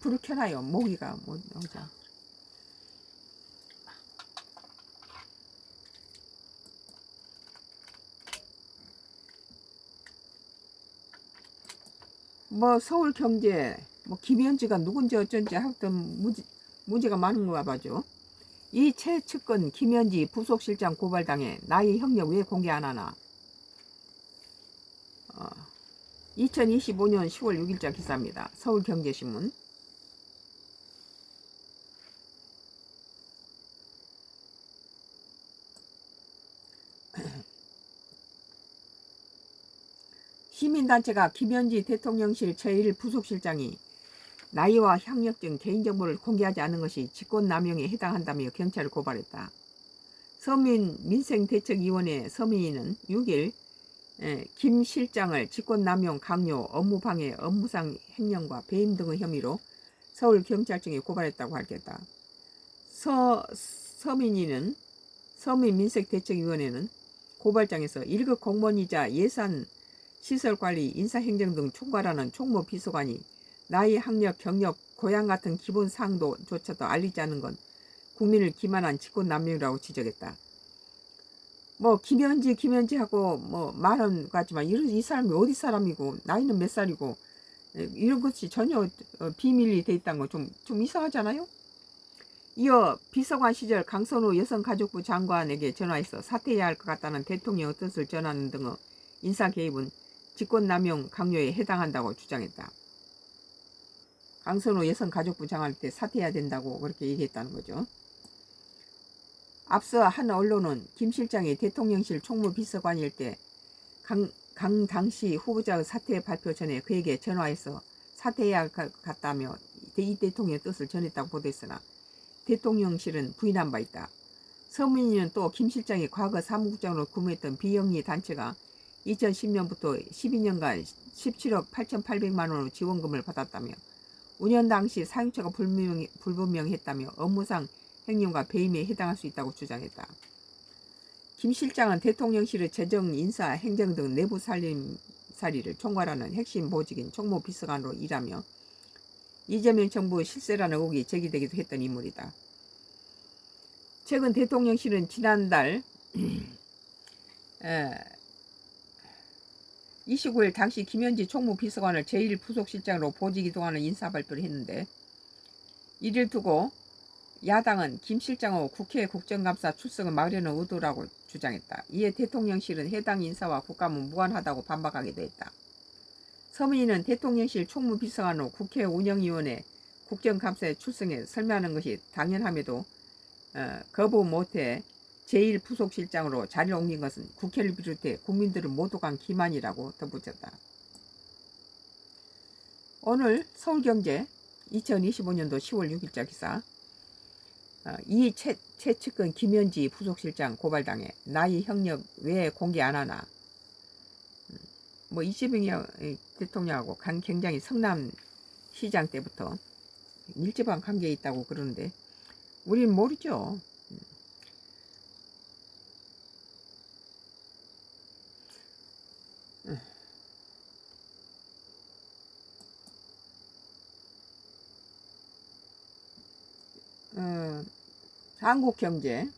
불을 켜놔요. 모기가 뭐 오죠. 뭐 서울 경제 뭐 김현지가 누군지 어쩐지 하여튼 문제가 많은가 봐죠. 이 최측근 김현지 부속실장 고발당해 나이 형력 왜 공개 안 하나. 2025년 10월 6일자 기사입니다. 서울경제신문. 시민단체가 김현지 대통령실 제1부속실장이 나이와 학력 등 개인정보를 공개하지 않은 것이 직권남용에 해당한다며 경찰을 고발했다. 서민민생대책위원회 서민위는 6일 김 실장을 직권남용, 강요, 업무방해, 업무상 횡령과 배임 등의 혐의로 서울경찰청에 고발했다고 밝혔다. 서민위는 서민민생대책위원회는 고발장에서 1급 공무원이자 예산, 시설관리, 인사행정 등 총괄하는 총무비서관이 나이, 학력, 경력, 고향 같은 기본 사항조차도 알리지 않은 건 국민을 기만한 직권남용이라고 지적했다. 뭐 김현지 하고 뭐 말은 같지만 이 사람이 어디 사람이고 나이는 몇 살이고 이런 것이 전혀 비밀이 돼 있다는 건 좀 이상하잖아요. 이어 비서관 시절 강선우 여성가족부 장관에게 전화해서 사퇴해야 할 것 같다는 대통령의 뜻을 전하는 등의 인사 개입은 직권남용 강요에 해당한다고 주장했다. 강선우 여성가족부 장관한테 사퇴해야 된다고 그렇게 얘기했다는 거죠. 앞서 한 언론은 김 실장이 대통령실 총무비서관일 때 강 당시 후보자의 사퇴 발표 전에 그에게 전화해서 사퇴해야 할 것 같다며 이 대통령의 뜻을 전했다고 보도했으나 대통령실은 부인한 바 있다. 서민위는 또 김 실장이 과거 사무국장으로 근무했던 비영리 단체가 2010년부터 12년간 17억 8,800만 원의 지원금을 받았다며 운영 당시 사용처가 불분명했다며 업무상 횡령과 배임에 해당할 수 있다고 주장했다. 김 실장은 대통령실의 재정, 인사, 행정 등 내부 살림살이를 총괄하는 핵심 보직인 총무비서관으로 일하며 이재명 정부 실세라는 의혹이 제기되기도 했던 인물이다. 최근 대통령실은 지난달 29일 당시 김현지 총무비서관을 제1부속실장으로 보직 이동하는 인사발표를 했는데 이를 두고 야당은 김 실장의 국회 국정감사 출석을 막으려는 의도라고 주장했다. 이에 대통령실은 해당 인사와 국감은 무관하다고 반박하기도 했다. 서민위는 대통령실 총무비서관으로 국회 운영위원회 국정감사에 출석해 설명하는 것이 당연함에도 거부 못해 제1부속실장으로 자리를 옮긴 것은 국회를 비롯해 국민들을 모두 간 기만이라고 덧붙였다. 오늘 서울경제 2025년도 10월 6일자 기사. 이 최측근 김현지 부속실장 고발당해 나이 형력 왜 공개 안 하나. 뭐 이재명 대통령하고 굉장히 성남시장 때부터 밀접한 관계에 있다고 그러는데 우린 모르죠. 한국경제